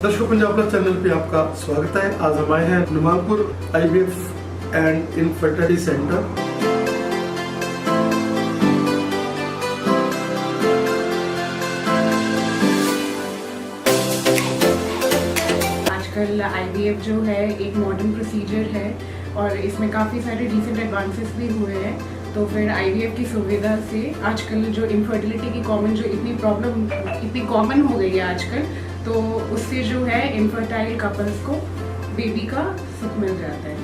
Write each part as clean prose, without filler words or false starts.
दर्शकों, Punjab plus channel पे आपका स्वागत है। आज हम आए हैं नुमानपुर IVF एंड इनफर्टिलिटी सेंटर। आजकल IVF जो है एक मॉडर्न प्रोसीजर है और इसमें काफ़ी सारे रिसेंट एडवांसेस भी हुए हैं। तो फिर IVF की सुविधा से आजकल जो इनफर्टिलिटी की इतनी कॉमन हो गई है आजकल, तो उससे जो है इनफर्टाइल कपल्स को बेबी का सुख मिल जाता है।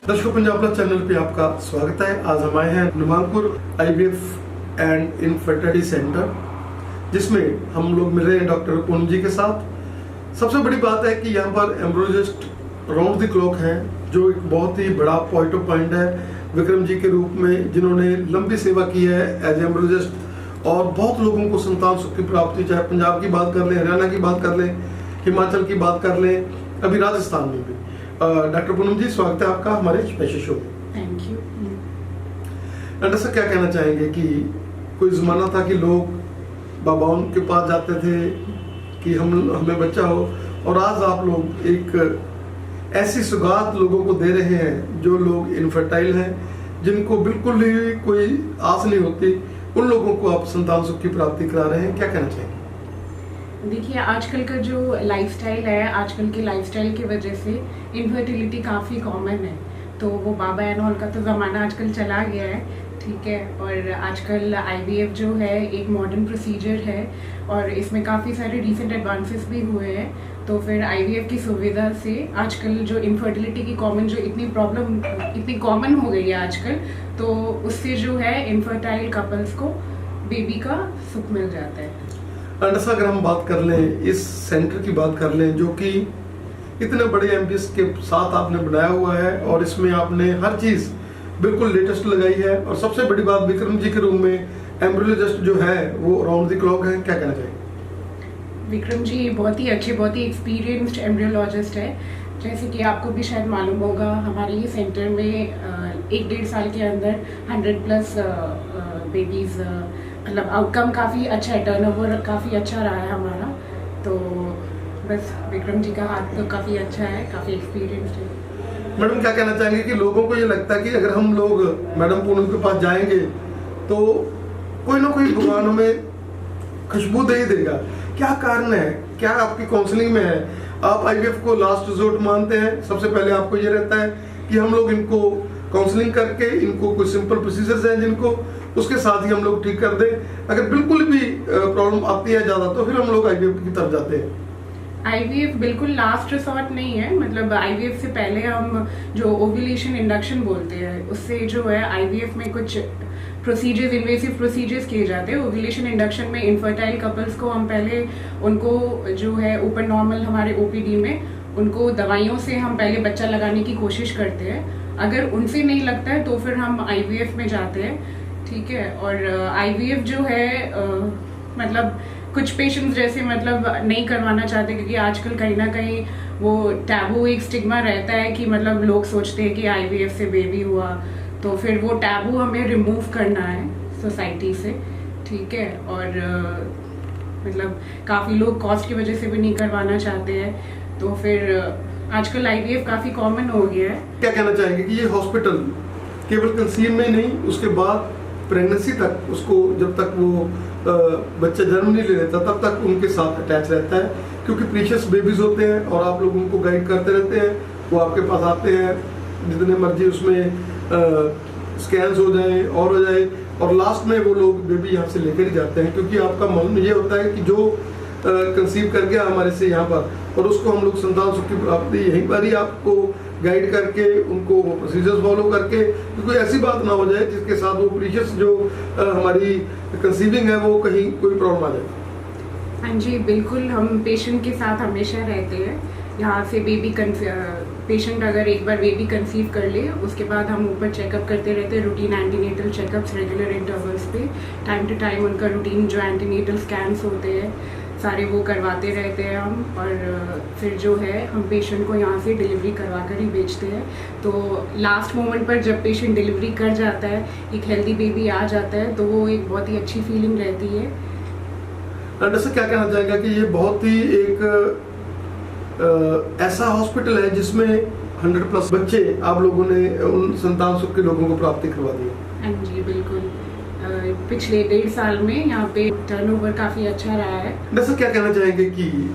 दर्शकों, पंजाब प्लस चैनल पे आपका स्वागत है। आज हम आए हैं नुमानपुर IVF एंड इनफर्टिलिटी सेंटर, जिसमें हम लोग मिल रहे हैं डॉक्टर पूनम जी के साथ। सबसे बड़ी बात है कि यहाँ पर एम्ब्रियोलॉजिस्ट राउंड द क्लॉक हैं, जो एक बहुत ही बड़ा पॉइंट ऑफ पॉइंट है विक्रम जी के रूप में, जिन्होंने लंबी सेवा की है एज एम्ब्रियोलॉजिस्ट और बहुत लोगों को संतान सुख की प्राप्ति, चाहे पंजाब की बात कर लें, हरियाणा की बात कर लें, हिमाचल की बात कर लें, अभी राजस्थान में भी। डॉक्टर पूनम जी, स्वागत है आपका हमारे स्पेशल शो में। Thank you. डॉक्टर साहब, क्या कहना चाहेंगे कि कोई जमाना था कि लोग बाबाओं के पास जाते थे कि हमें बच्चा हो, और आज आप लोग एक ऐसी सौगात लोगों को दे रहे हैं जो लोग इनफर्टाइल हैं, जिनको बिल्कुल ही कोई आस नहीं होती, उन लोगों को आप संतान सुख की प्राप्ति करा रहे हैं। क्या कहना चाहेंगे? देखिए, आजकल का जो लाइफस्टाइल है, आजकल के लाइफस्टाइल की वजह से इनफर्टिलिटी काफ़ी कॉमन है। तो वो बाबा एंड ऑल का तो ज़माना आजकल चला गया है, ठीक है। और आजकल IVF जो है एक मॉडर्न प्रोसीजर है और इसमें काफ़ी सारे रिसेंट एडवांसेस भी हुए हैं। तो फिर IVF की सुविधा से आजकल जो इनफर्टिलिटी की इतनी कॉमन हो गई है आजकल, तो उससे जो है इनफर्टाइल कपल्स को बेबी का सुख मिल जाता है। अगर हम बात कर लें, इस सेंटर की बात कर लें, जो कि इतने बड़े एम्बियंस के साथ आपने बनाया हुआ है और इसमें आपने हर चीज़ बिल्कुल लेटेस्ट लगाई है, और सबसे बड़ी बात विक्रम जी के रूम में एम्ब्रियोलॉजिस्ट जो है वो राउंड द क्लॉक है। क्या कहना चाहिए? विक्रम जी बहुत ही अच्छे, बहुत ही एक्सपीरियंस्ड एम्ब्रियोलॉजिस्ट है। जैसे कि आपको भी शायद मालूम होगा, हमारे ये सेंटर में 1-1.5 साल के अंदर 100+ बेबीज, मतलब आउटकम काफ़ी अच्छा है, टर्नओवर काफ़ी अच्छा रहा है हमारा। तो बस विक्रम जी का हाथ तो काफ़ी अच्छा है, काफ़ी एक्सपीरियंस्ड है। मैडम, क्या कहना चाहेंगे कि लोगों को ये लगता है कि अगर हम लोग मैडम पूनम के पास जाएंगे तो कोई ना कोई भगवान हमें खुशबू दे ही देगा। क्या कारण है? क्या आपकी काउंसलिंग में है? आप IVF को लास्ट रिजोर्ट मानते हैं? सबसे पहले आपको ये रहता है कि हम लोग इनको काउंसलिंग करके, इनको कुछ सिंपल प्रोसीजर्स हैं जिनको उसके साथ ही हम लोग ठीक कर दें। अगर बिल्कुल भी प्रॉब्लम आती है ज़्यादा, तो फिर हम लोग IVF की तरफ जाते हैं। IVF बिल्कुल लास्ट रिसोर्ट नहीं है। मतलब IVF से पहले हम जो ओव्यूलेशन इंडक्शन बोलते हैं, उससे जो है IVF में कुछ प्रोसीजर्स, इन्वेसिव प्रोसीजर्स किए जाते हैं। ओव्यूलेशन इंडक्शन में इनफर्टाइल कपल्स को हम पहले उनको जो है ऊपर नॉर्मल हमारे OPD में उनको दवाइयों से हम पहले बच्चा लगाने की कोशिश करते हैं। अगर उनसे नहीं लगता है तो फिर हम IVF में जाते हैं, ठीक है। और IVF जो है मतलब कुछ पेशेंट्स जैसे मतलब नहीं करवाना चाहते, क्योंकि आजकल कहीं ना कहीं वो टैबू, एक स्टिग्मा रहता है कि मतलब लोग सोचते हैं कि IVF से बेबी हुआ, तो फिर वो टैबू हमें रिमूव करना है सोसाइटी से, ठीक है। और मतलब काफ़ी लोग कॉस्ट की वजह से भी नहीं करवाना चाहते हैं, तो फिर आजकल IVF काफ़ी कॉमन हो गया है। क्या कहना चाहेंगे कि ये हॉस्पिटल केवल कंसीव में नहीं, उसके बाद प्रेगनेंसी तक, उसको जब तक वो बच्चा जन्म नहीं ले लेता तब तक उनके साथ अटैच रहता है, क्योंकि प्रीशियस बेबीज होते हैं और आप लोग उनको गाइड करते रहते हैं। वो आपके पास आते हैं, जितने मर्जी उसमें स्कैन्स हो जाए और हो जाए, और लास्ट में वो लोग बेबी यहाँ से लेकर ही जाते हैं, क्योंकि आपका मन ये होता है कि जो कंसीव कर गया हमारे से यहाँ पर, और उसको हम लोग संतान सुख की प्राप्ति यहीं पर ही आपको गाइड करके, उनको प्रोसीजर्स फॉलो करके, कोई ऐसी बात ना हो जाए जिसके साथ वो प्रीशियस जो हमारी कंसीविंग है वो कहीं कोई प्रॉब्लम आ जाए। हाँ जी, बिल्कुल, हम पेशेंट के साथ हमेशा रहते हैं। यहाँ से पेशेंट अगर एक बार बेबी कंसीव कर ले, उसके बाद हम ऊपर चेकअप करते रहते हैं, routine antenatal checkups regular intervals पे, टाइम टू टाइम उनका रूटीन जो एंटीनेटल स्कैन्स होते हैं, सारे वो करवाते रहते हैं हम, और फिर जो है हम पेशेंट को यहाँ से डिलीवरी करवा कर ही बेचते हैं। तो लास्ट मोमेंट पर जब पेशेंट डिलीवरी कर जाता है, एक हेल्दी बेबी आ जाता है, तो वो एक बहुत ही अच्छी फीलिंग रहती है। डॉक्टर क्या कहना चाहेगा कि ये बहुत ही एक ऐसा हॉस्पिटल है जिसमें 100+ बच्चे आप लोगों ने उन संतान सुख के लोगों को प्राप्ति करवा दी? हाँ जी बिल्कुल, पिछले 1.5 साल में यहाँ पे टर्नओवर काफ़ी अच्छा रहा है। डॉक्टर क्या कहना चाहेंगे कि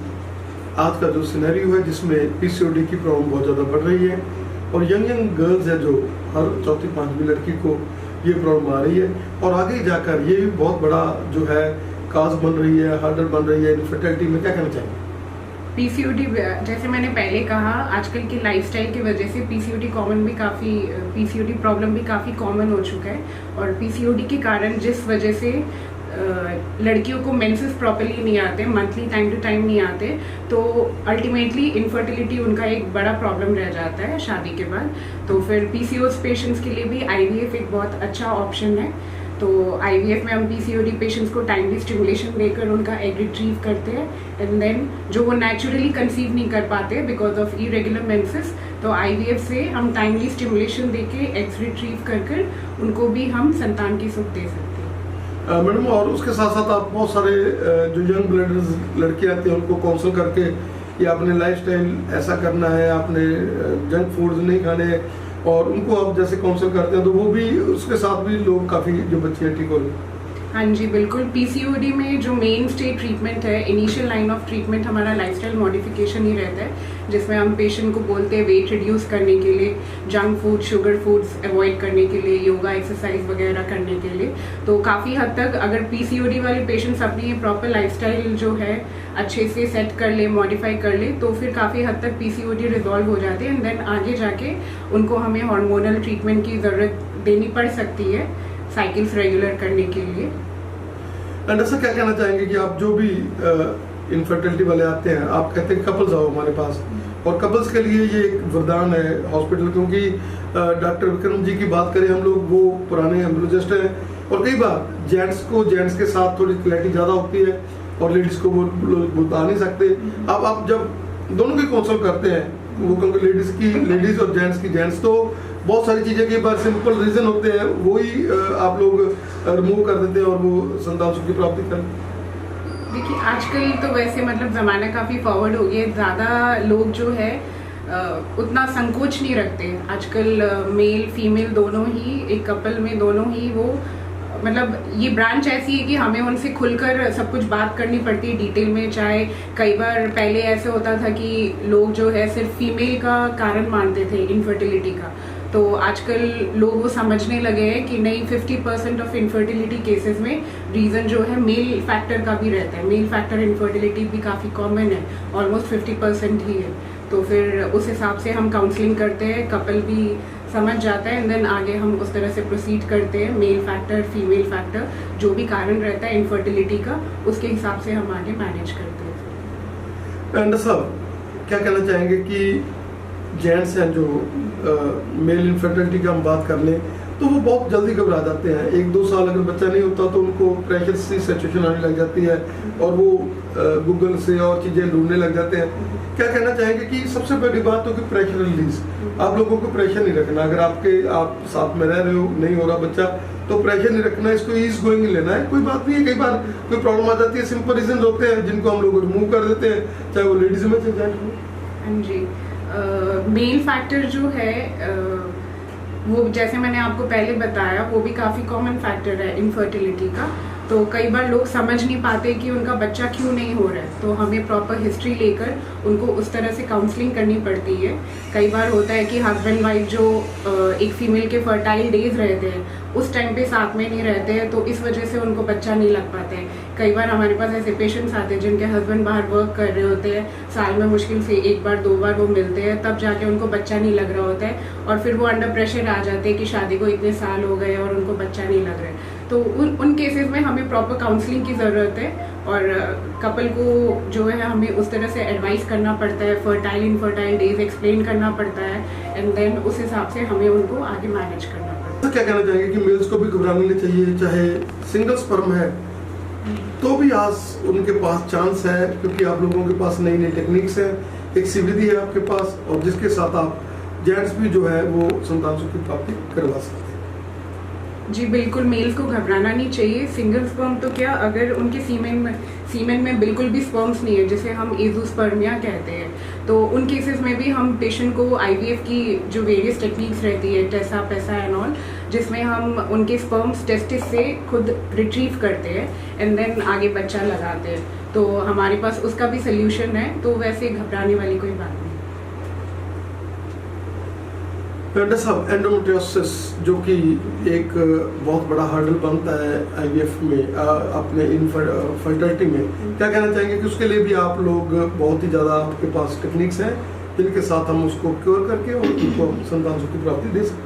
आज का जो सिनेरियो है जिसमें पीसीओडी की प्रॉब्लम बहुत ज़्यादा बढ़ रही है और यंग गर्ल्स है जो हर 4th-5वीं लड़की को ये प्रॉब्लम आ रही है और आगे जाकर ये भी बहुत बड़ा जो है काज बन रही है, हार्डर बन रही है इनफर्टिलिटी में, क्या कहना चाहेंगे? पीसीओडी, जैसे मैंने पहले कहा, आजकल की लाइफस्टाइल की वजह से पीसीओडी प्रॉब्लम भी काफ़ी कॉमन हो चुका है। और पीसीओडी के कारण जिस वजह से लड़कियों को मेंसेस प्रॉपर्ली नहीं आते, मंथली टाइम टू टाइम नहीं आते, तो अल्टीमेटली इनफर्टिलिटी उनका एक बड़ा प्रॉब्लम रह जाता है शादी के बाद। तो फिर पीसीओएस पेशेंट्स के लिए भी आईवीएफ एक बहुत अच्छा ऑप्शन है। तो आईवीएफ में हम पीसीओडी पेशेंट्स को टाइमली स्टिमुलेशन देकर उनका एग रिट्रीव करते हैं, एंड देन जो वो नेचुरली कंसीव नहीं कर पाते बिकॉज ऑफ इरेगुलर मेंसेस, तो आईवीएफ से हम टाइमली स्टिमुलेशन देके एग्स रिट्रीव कर उनको भी हम संतान की सुख दे सकते हैं। मैडम, और उसके साथ साथ आप बहुत सारे जो यंग ब्लडर्स लड़के आते हैं उनको काउंसिल करके कि आपने लाइफस्टाइल ऐसा करना है, आपने जंक फूड्स नहीं खाने, और उनको आप जैसे काउंसिल करते हैं तो वो भी उसके साथ भी लोग काफ़ी जो बच्चे ठीक हो रहे हैं। हाँ जी बिल्कुल, पीसीओडी में जो मेन स्टे ट्रीटमेंट है, इनिशियल लाइन ऑफ ट्रीटमेंट हमारा लाइफस्टाइल मॉडिफिकेशन ही रहता है, जिसमें हम पेशेंट को बोलते हैं वेट रिड्यूस करने के लिए, junk food sugar foods avoid करने के लिए, योगा एक्सरसाइज वगैरह करने के लिए। तो काफ़ी हद तक अगर पीसीओडी वाले पेशेंट्स अपनी प्रॉपर लाइफस्टाइल जो है अच्छे से सेट कर ले, मॉडिफाई कर ले, तो फिर काफ़ी हद तक पीसीओडी रिजॉल्व हो जाते हैं, एंड देन आगे जाके उनको हमें हार्मोनल ट्रीटमेंट की ज़रूरत देनी पड़ सकती है साइकिल्स रेगुलर करने के लिए। ऐसा क्या कहना चाहेंगे कि आप जो भी इनफर्टिलिटी वाले आते हैं, आप कहते हैं कपल्स आओ हमारे पास, और कपल्स के लिए ये एक वरदान है हॉस्पिटल, क्योंकि डॉक्टर विक्रम जी की बात करें हम लोग, वो पुराने एम्ब्रोलॉजिस्ट हैं और कई बार जेंट्स के साथ थोड़ी क्लैरिटी ज़्यादा होती है और लेडीज़ को वो बता नहीं सकते। अब आप जब दोनों की काउंसिल करते हैं, वो क्योंकि लेडीज़ और जेंट्स तो बहुत सारी चीज़ें के बाद सिंपल रीज़न होते हैं, वही आप लोग रिमूव कर देते हैं और वो संतान सुख की प्राप्ति कर। देखिए आजकल तो वैसे मतलब ज़माना काफ़ी फॉरवर्ड हो गया, ज़्यादा लोग जो है उतना संकोच नहीं रखते। आजकल मेल फीमेल दोनों ही, एक कपल में दोनों ही वो मतलब ये ब्रांच ऐसी है कि हमें उनसे खुलकर सब कुछ बात करनी पड़ती है डिटेल में। चाहे कई बार पहले ऐसे होता था कि लोग जो है सिर्फ फीमेल का कारण मानते थे इनफर्टिलिटी का, तो आजकल लोग वो समझने लगे हैं कि नहीं, 50% ऑफ इनफर्टिलिटी केसेस में रीज़न जो है मेल फैक्टर का भी रहता है। मेल फैक्टर इनफर्टिलिटी भी काफ़ी कॉमन है, ऑलमोस्ट 50% ही है। तो फिर उस हिसाब से हम काउंसलिंग करते हैं, कपल भी समझ जाता है, एंड देन आगे हम उस तरह से प्रोसीड करते हैं। मेल फैक्टर फीमेल फैक्टर जो भी कारण रहता है इनफर्टिलिटी का, उसके हिसाब से हम आगे मैनेज करते हैं। एंड साहब क्या कहना चाहेंगे कि जेंट्स हैं जो मेल इनफर्टिलिटी की हम बात कर लें तो वो बहुत जल्दी घबरा जाते हैं। 1-2 साल अगर बच्चा नहीं होता तो उनको प्रेशर सी सिचुएशन आने लग जाती है और वो गूगल से और चीज़ें ढूंढने लग जाते हैं। क्या कहना चाहेंगे कि सबसे बड़ी बात तो कि प्रेशर रिलीज, आप लोगों को प्रेशर नहीं रखना। अगर आप साथ में रह रहे हो, नहीं हो रहा बच्चा, तो प्रेशर नहीं रखना, इसको ईज गोइंग लेना है। कोई बात नहीं है, कई बार कोई प्रॉब्लम आ जाती है, सिंपल रीजन होते हैं जिनको हम लोग रिमूव कर देते हैं, चाहे वो लेडीज में चाहे जेंट्स में। हाँ जी, मेल फैक्टर जो है वो जैसे मैंने आपको पहले बताया, वो भी काफ़ी कॉमन फैक्टर है इनफर्टिलिटी का। तो कई बार लोग समझ नहीं पाते कि उनका बच्चा क्यों नहीं हो रहा है, तो हमें प्रॉपर हिस्ट्री लेकर उनको उस तरह से काउंसलिंग करनी पड़ती है। कई बार होता है कि हस्बैंड वाइफ जो एक फीमेल के फर्टाइल डेज रहते हैं उस टाइम पे साथ में नहीं रहते हैं, तो इस वजह से उनको बच्चा नहीं लग पाता है। कई बार हमारे पास ऐसे पेशेंट्स आते हैं जिनके हस्बैंड बाहर वर्क कर रहे होते हैं, साल में मुश्किल से 1 बार 2 बार वो मिलते हैं, तब जाके उनको बच्चा नहीं लग रहा होता है, और फिर वो अंडर प्रेशर आ जाते हैं कि शादी को इतने साल हो गए और उनको बच्चा नहीं लग रहा है। तो उन केसेस में हमें प्रॉपर काउंसलिंग की ज़रूरत है, और कपल को जो है हमें उस तरह से एडवाइस करना पड़ता है, फर्टाइल इनफर्टाइल डेज एक्सप्लेन करना पड़ता है, एंड देन उस हिसाब से हमें उनको आगे मैनेज करना पड़ता है। तो क्या कहना चाहेंगे कि मेल्स को भी घबराना नहीं चाहिए, चाहे सिंगल स्पर्म है तो भी आज उनके पास चांस है, क्योंकि आप लोगों के पास नई नई टेक्निक्स है, एक सीविधि है आपके पास, और जिसके साथ आप जेंट्स भी जो है वो संतान सुख की प्राप्ति करवा सकते हैं। जी बिल्कुल, मेल्स को घबराना नहीं चाहिए। सिंगल स्पर्म तो क्या, अगर उनके सीमेन में बिल्कुल भी स्पर्म्स नहीं है, जिसे हम एज़ोस्पर्मिया कहते हैं, तो उन केसेस में भी हम पेशेंट को आईवीएफ की जो वेरियस टेक्निक्स रहती है, टेसा पेसा एंड ऑल, जिसमें हम उनके स्पर्म्स टेस्टिस से खुद रिट्रीव करते हैं एंड देन आगे बच्चा लगाते हैं। तो हमारे पास उसका भी सोल्यूशन है, तो वैसे घबराने वाली कोई बात नहीं। डॉक्टर साहब, एंडोमेट्रियोसिस जो कि एक बहुत बड़ा हर्डल बनता है आईवीएफ में, अपने इनफर्टिलिटी में, क्या कहना चाहेंगे कि उसके लिए भी आप लोग बहुत ही ज़्यादा आपके पास टेक्निक्स हैं जिनके साथ हम उसको क्योर करके और उनको संतान सुख की प्राप्ति दे सकते हैं?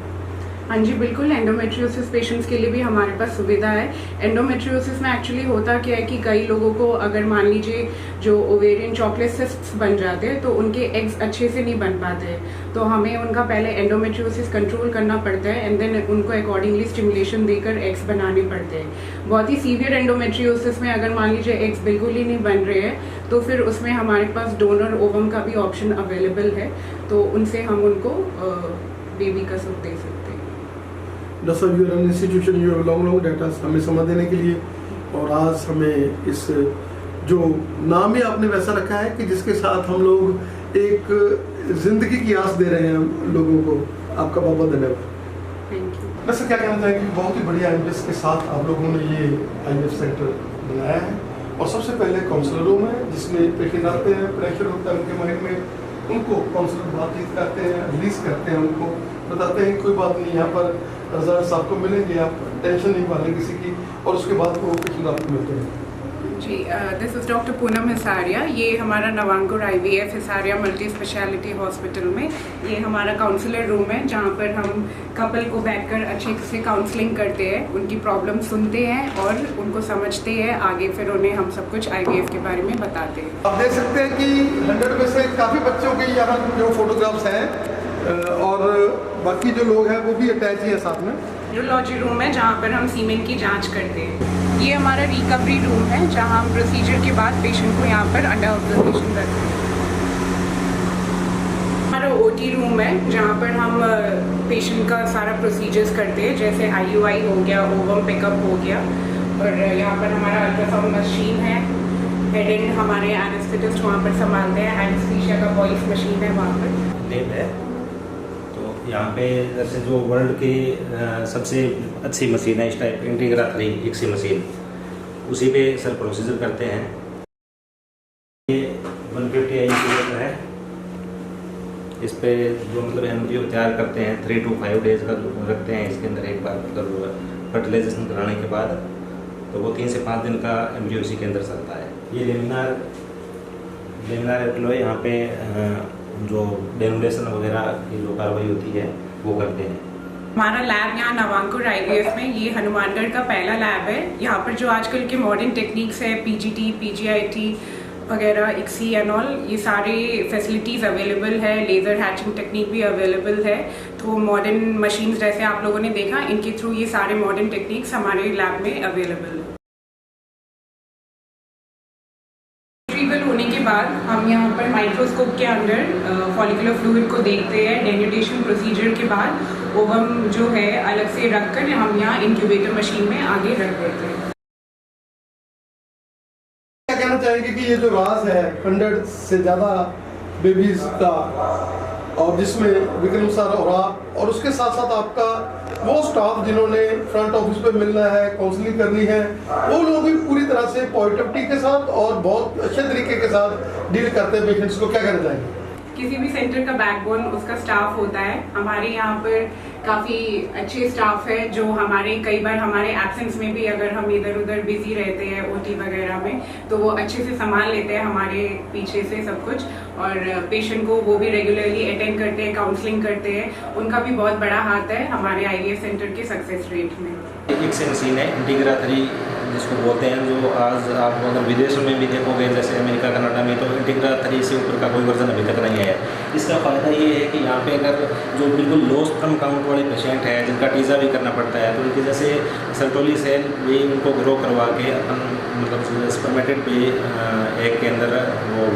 हाँ जी बिल्कुल, एंडोमेट्रियोसिस पेशेंट्स के लिए भी हमारे पास सुविधा है। एंडोमेट्रियोसिस में एक्चुअली होता क्या है कि कई लोगों को, अगर मान लीजिए जो ओवेरियन चॉकलेट सिस्ट्स बन जाते हैं, तो उनके एग्स अच्छे से नहीं बन पाते, तो हमें उनका पहले एंडोमेट्रियोसिस कंट्रोल करना पड़ता है एंड देन उनको अकॉर्डिंगली स्टिमुलेशन देकर एग्स बनाने पड़ते हैं। बहुत ही सीवियर एंडोमेट्रियोसिस में अगर मान लीजिए एग्स बिल्कुल ही नहीं बन रहे हैं, तो फिर उसमें हमारे पास डोनर ओवम का भी ऑप्शन अवेलेबल है, तो उनसे हम उनको बेबी का सुख दे सकते हैं। Doctor you run institution, you long data हमें समय देने के लिए, और आज हमें इस जो नाम ही आपने वैसा रखा है कि जिसके साथ हम लोग एक जिंदगी की आस दे रहे हैं लोगों को, आपका बहुत बहुत धन्यवाद। Thank you. वैसे क्या कहना चाहेंगे, बहुत ही बढ़िया आईवीएफ के साथ आप लोगों ने ये आईवीएफ सेंटर बनाया है, और सबसे पहले काउंसलर रूम है जिसमें पेशेंट आते हैं, प्रेशर होता है उनके माइंड में, उनको काउंसलर बातचीत करते हैं, रिलीज करते हैं, उनको बताते हैं कोई बात नहीं, यहाँ पर रिजल्ट्स आपको मिलेंगे, आप टेंशन नहीं पालें किसी की, और उसके बाद वो पेशेंट आपको मिलते हैं। जी, this is doctor Poonam Hisaria. ये हमारा Navankur IVF Hisaria multi specialty hospital में ये हमारा काउंसलर रूम है, जहाँ पर हम कपल को बैठकर अच्छे से काउंसलिंग करते हैं, उनकी प्रॉब्लम सुनते हैं और उनको समझते हैं, आगे फिर उन्हें हम सब कुछ आईवीएफ के बारे में बताते हैं। आप देख सकते हैं कि 100 में से काफ़ी बच्चों के यहाँ जो फोटोग्राफ्स हैं, और बाकी जो लोग हैं वो भी अटैच ही है साथ में। यूरोलॉजी रूम है जहाँ पर हम सीमेन की जांच करते हैं। ये हमारा रिकवरी रूम है जहाँ हम प्रोसीजर के बाद पेशेंट को यहाँ पर अंडर ऑब्जर्वेशन रखते हैं। हमारा ओटी रूम है जहाँ पर हम पेशेंट का सारा प्रोसीजर्स करते हैं, जैसे आईयूआई हो गया, ओवम पिकअप हो गया, और यहाँ पर हमारा अल्ट्रासाउंड मशीन है, हेड एंड हमारे एनेस्थेटिस्ट वहाँ पर संभालते हैं, एनेस्थीसिया का वॉइस मशीन है वहाँ पर। लैब है, तो यहाँ पे जैसे जो वर्ल्ड की सबसे अच्छी मशीन है इस टाइप इंटीग्रा 3 एक्सी मशीन, उसी पे सर प्रोसीजर करते हैं। ये 150 इंच है, इस पे जो मतलब एम्ब्रियो तैयार करते हैं 3 to 5 डेज का रखते हैं इसके अंदर, एक बार मतलब फर्टिलाइजेशन कराने के बाद, तो वो 3 से 5 दिन का एम्ब्रियो इसी के अंदर चलता है। ये लेमिनार एप्लो यहाँ पे जो डेनुलेशन वगैरह की जो कार्रवाई होती है वो करते हैं। हमारा लैब यहाँ नवांकुर आईवीएफ में, ये हनुमानगढ़ का पहला लैब है। यहाँ पर जो आजकल के मॉडर्न टेक्निक्स है, पीजीटी, पीजीआईटी वगैरह, इक्सी एंड ऑल, ये सारे फैसिलिटीज़ अवेलेबल है, लेज़र हैचिंग टेक्निक भी अवेलेबल है। तो मॉडर्न मशीन्स जैसे आप लोगों ने देखा, इनके थ्रू ये सारे मॉडर्न टेक्निक्स हमारे लैब में अवेलेबल है। होने के बाद हम यहाँ पर माइक्रोस्कोप के अंदर फॉलिकुलर फ्लूइड को देखते हैं। डेन्यूटेशन प्रोसीजर के बाद ओवम जो है अलग से रखकर हम यहाँ इंक्यूबेटर मशीन में आगे रख देते हैं। क्या कहना चाहेंगे कि ये जो राज है 100 से ज़्यादा बेबीज का, और जिसमें विक्रम सर और आप, और उसके साथ साथ आपका वो स्टाफ जिन्होंने फ्रंट ऑफिस पे मिलना है, काउंसलिंग करनी है, वो लोग भी पूरी तरह से पॉजिटिविटी के साथ और बहुत अच्छे तरीके के साथ डील करते हैं पेशेंट्स को, क्या कहना चाहेंगे? किसी भी सेंटर का बैकबोन उसका स्टाफ होता है। हमारे यहाँ पर काफ़ी अच्छे स्टाफ है जो हमारे कई बार हमारे एब्सेंस में भी, अगर हम इधर उधर बिजी रहते हैं ओटी वगैरह में, तो वो अच्छे से संभाल लेते हैं हमारे पीछे से सब कुछ। और पेशेंट को वो भी रेगुलरली अटेंड करते हैं, काउंसलिंग करते हैं। उनका भी बहुत बड़ा हाथ है हमारे IVF सेंटर के सक्सेस रेट में। एक से मशीन है इंटीग्रा 3 जिसको बोलते हैं, जो आज आप अगर विदेशों में भी देखोगे जैसे अमेरिका कनाडा में, तो इंटीग्रा 3 से ऊपर का कोई वर्जन अभी तक नहीं है। इसका फ़ायदा ये है कि यहाँ पे अगर जो बिल्कुल लो स्पर्म काउंट वाले पेशेंट हैं जिनका टीज़ा भी करना पड़ता है, तो उनकी जैसे सर्टोली सेल भी उनको ग्रो करवा के अपन मतलब स्पर्मेटेड भी एग के अंदर वो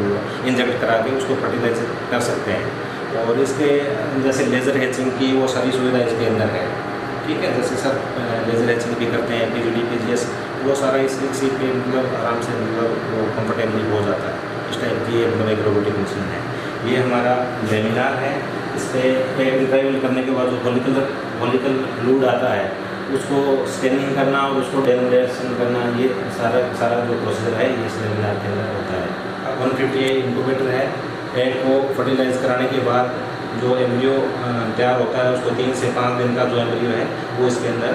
इंजेक्ट करा के उसको फर्टिलाइज कर सकते हैं। और इसके जैसे लेज़र हैचिंग की वो सारी सुविधा इसके अंदर है, ठीक है। जैसे सर लेज़र हैचिंग भी करते हैं, PGD PGS, वो सारा इसी पे मतलब आराम से मतलब वो कम्फर्टेबली हो जाता है। इस टाइप की मतलब एक रोबोटिक मशीन है। ये हमारा लेमिनार है। इस पर इंटरव्यूल करने के बाद जो वॉलिकल फ्लूइड आता है उसको स्कैनिंग करना और उसको डेमोलेशन करना, ये सारा जो प्रोसीजर है ये इस लेमिनार के अंदर होता है। 150 इंक्यूबेटर है। एग को फर्टिलाइज कराने के बाद जो एम्ब्रियो तैयार होता है उसको 3 से 5 दिन का जो एम्ब्रियो है वो इसके अंदर